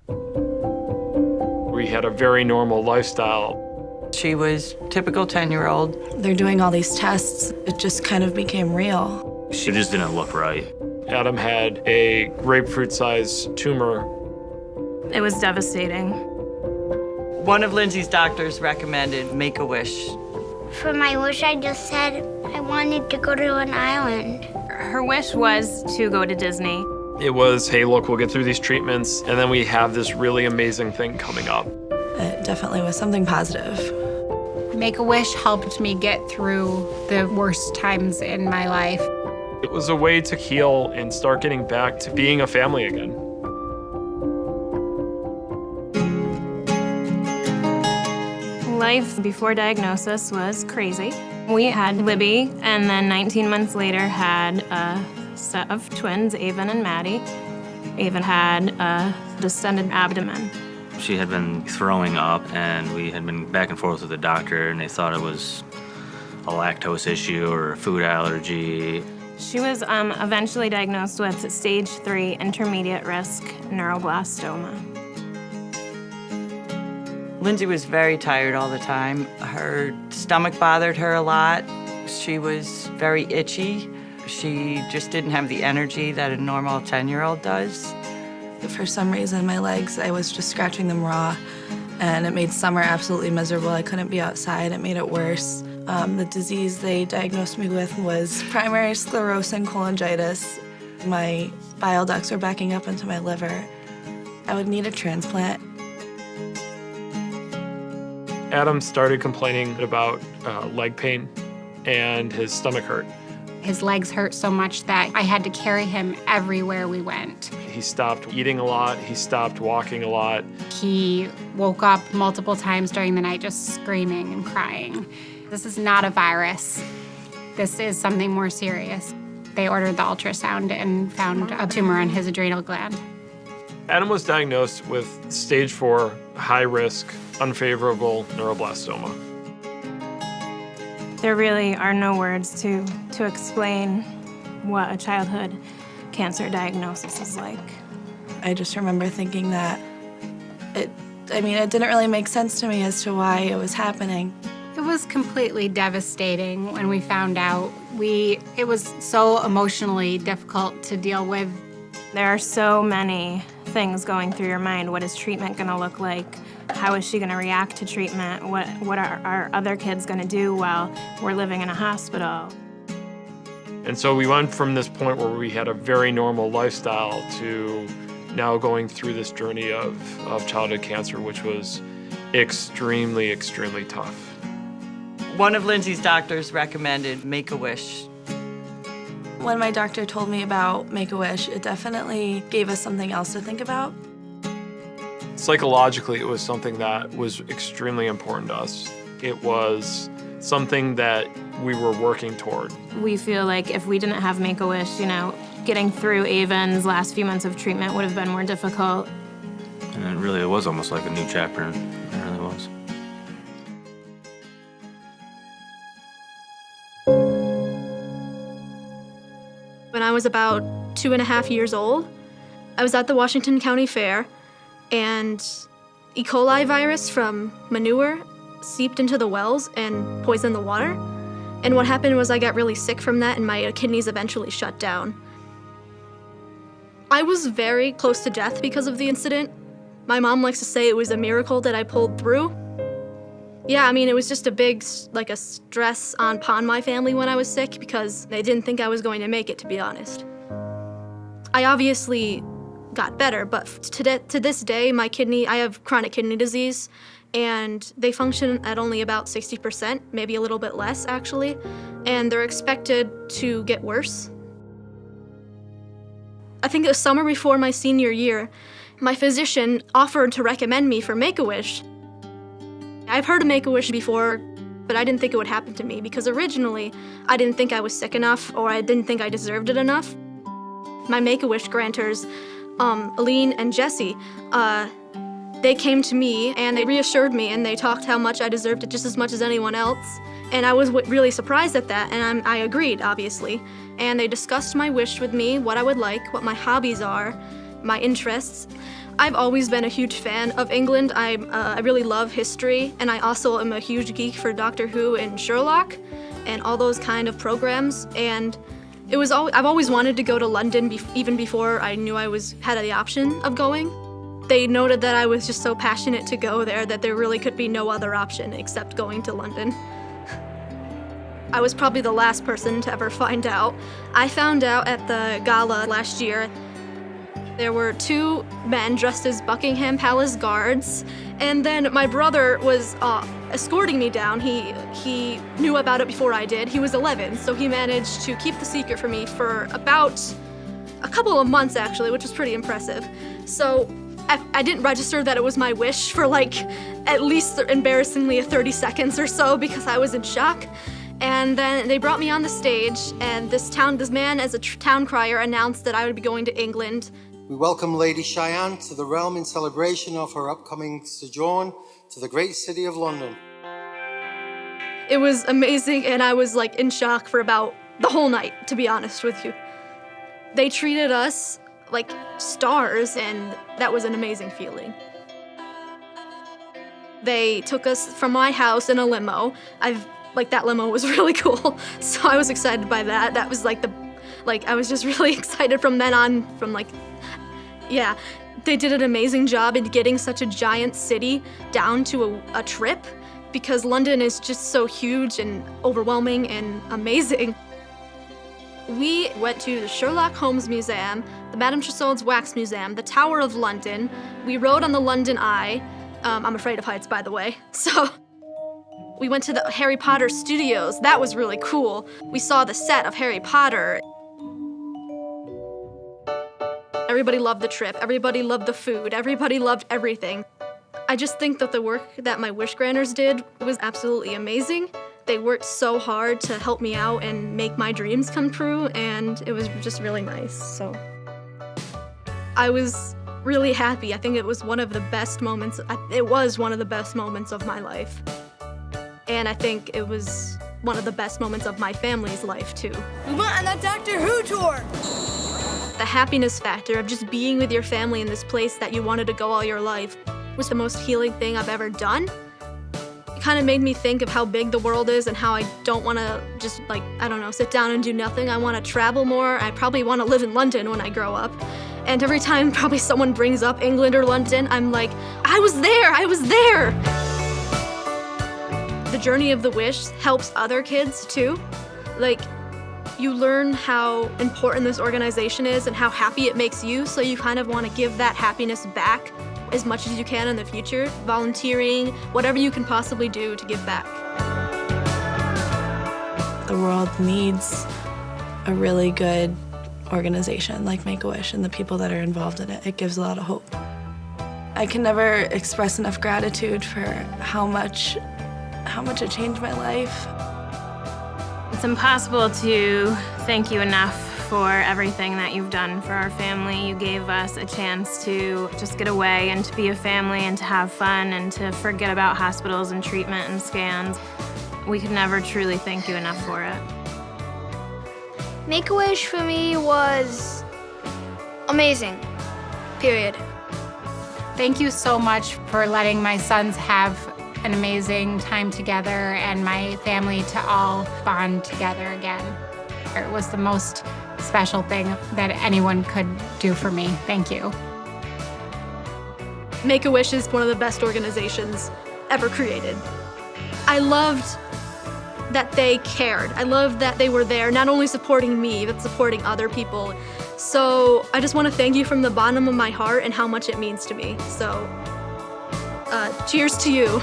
We had a very normal lifestyle. She was typical 10-year-old. They're doing all these tests. It just kind of became real. She just didn't look right. Adam had a grapefruit-sized tumor. It was devastating. One of Lindsay's doctors recommended Make-A-Wish. For my wish, I just said I wanted to go to an island. Her wish was to go to Disney. It was, hey, look, we'll get through these treatments, and then we have this really amazing thing coming up. It definitely was something positive. Make-A-Wish helped me get through the worst times in my life. It was a way to heal and start getting back to being a family again. Life before diagnosis was crazy. We had Libby, and then 19 months later had a set of twins, Avon and Maddie. Avon had a distended abdomen. She had been throwing up, and we had been back and forth with the doctor, and they thought it was a lactose issue or a food allergy. She was eventually diagnosed with stage 3 intermediate risk neuroblastoma. Lindsay was very tired all the time. Her stomach bothered her a lot. She was very itchy. She just didn't have the energy that a normal 10-year-old does. For some reason, my legs, I was just scratching them raw, and it made summer absolutely miserable. I couldn't be outside. It made it worse. The disease they diagnosed me with was primary sclerosing cholangitis. My bile ducts were backing up into my liver. I would need a transplant. Adam started complaining about leg pain, and his stomach hurt. His legs hurt so much that I had to carry him everywhere we went. He stopped eating a lot. He stopped walking a lot. He woke up multiple times during the night just screaming and crying. This is not a virus. This is something more serious. They ordered the ultrasound and found a tumor on his adrenal gland. Adam was diagnosed with stage 4, high-risk, unfavorable neuroblastoma. There really are no words to explain what a childhood cancer diagnosis is like. I just remember thinking that it didn't really make sense to me as to why it was happening. It was completely devastating when we found out. It was so emotionally difficult to deal with. There are so many things going through your mind. What is treatment going to look like? How is she going to react to treatment? What are our other kids going to do while we're living in a hospital? And so we went from this point where we had a very normal lifestyle to now going through this journey of childhood cancer, which was extremely, extremely tough. One of Lindsay's doctors recommended Make-A-Wish. When my doctor told me about Make-A-Wish, it definitely gave us something else to think about. Psychologically, it was something that was extremely important to us. It was something that we were working toward. We feel like if we didn't have Make-A-Wish, getting through Avon's last few months of treatment would have been more difficult. And it was almost like a new chapter. It really was. When I was about 2.5 years old, I was at the Washington County Fair, and E. coli virus from manure seeped into the wells and poisoned the water. And what happened was I got really sick from that, and my kidneys eventually shut down. I was very close to death because of the incident. My mom likes to say it was a miracle that I pulled through. Yeah, it was just a stress upon my family when I was sick because they didn't think I was going to make it, to be honest. I obviously got better, but to this day, I have chronic kidney disease, and they function at only about 60%, maybe a little bit less, actually, and they're expected to get worse. I think the summer before my senior year, my physician offered to recommend me for Make-A-Wish. I've heard of Make-A-Wish before, but I didn't think it would happen to me because originally I didn't think I was sick enough or I didn't think I deserved it enough. My Make-A-Wish grantors, Aline and Jesse, they came to me and they reassured me and they talked how much I deserved it just as much as anyone else. And I was really surprised at that, and I agreed, obviously. And they discussed my wish with me, what I would like, what my hobbies are, my interests. I've always been a huge fan of England. I really love history, and I also am a huge geek for Doctor Who and Sherlock and all those kind of programs. And I've always wanted to go to London even before I knew I had the option of going. They noted that I was just so passionate to go there that there really could be no other option except going to London. I was probably the last person to ever find out. I found out at the Gala last year. There were 2 men dressed as Buckingham Palace guards, and then my brother was escorting me down. He knew about it before I did. He was 11, so he managed to keep the secret from me for about a couple of months, actually, which was pretty impressive. So I didn't register that it was my wish for like at least embarrassingly 30 seconds or so because I was in shock. And then they brought me on the stage, and this man as a town crier announced that I would be going to England. We welcome Lady Cheyenne to the realm in celebration of her upcoming sojourn to the great city of London. It was amazing, and I was like in shock for about the whole night, to be honest with you. They treated us like stars, and that was an amazing feeling. They took us from my house in a limo. That limo was really cool, so I was excited by that. That was I was just really excited from then on, yeah. They did an amazing job in getting such a giant city down to a trip, because London is just so huge and overwhelming and amazing. We went to the Sherlock Holmes Museum, the Madame Tussauds Wax Museum, the Tower of London. We rode on the London Eye. I'm afraid of heights, by the way. So we went to the Harry Potter studios. That was really cool. We saw the set of Harry Potter. Everybody loved the trip. Everybody loved the food. Everybody loved everything. I just think that the work that my wish granters did was absolutely amazing. They worked so hard to help me out and make my dreams come true, and it was just really nice. So I was really happy. I think it was one of the best moments. It was one of the best moments of my life. And I think it was one of the best moments of my family's life, too. We went on that Doctor Who tour! The happiness factor of just being with your family in this place that you wanted to go all your life was the most healing thing I've ever done. It kind of made me think of how big the world is and how I don't want to just, sit down and do nothing. I want to travel more. I probably want to live in London when I grow up. And every time probably someone brings up England or London, I'm like, I was there! The journey of the wish helps other kids too. You learn how important this organization is and how happy it makes you, so you kind of want to give that happiness back as much as you can in the future, volunteering, whatever you can possibly do to give back. The world needs a really good organization like Make-A-Wish and the people that are involved in it. It gives a lot of hope. I can never express enough gratitude for how much it changed my life. It's impossible to thank you enough for everything that you've done for our family. You gave us a chance to just get away and to be a family and to have fun and to forget about hospitals and treatment and scans. We could never truly thank you enough for it. Make-A-Wish for me was amazing, period. Thank you so much for letting my sons have an amazing time together and my family to all bond together again. It was the most special thing that anyone could do for me. Thank you. Make-A-Wish is one of the best organizations ever created. I loved that they cared. I loved that they were there, not only supporting me, but supporting other people. So I just want to thank you from the bottom of my heart and how much it means to me. So cheers to you.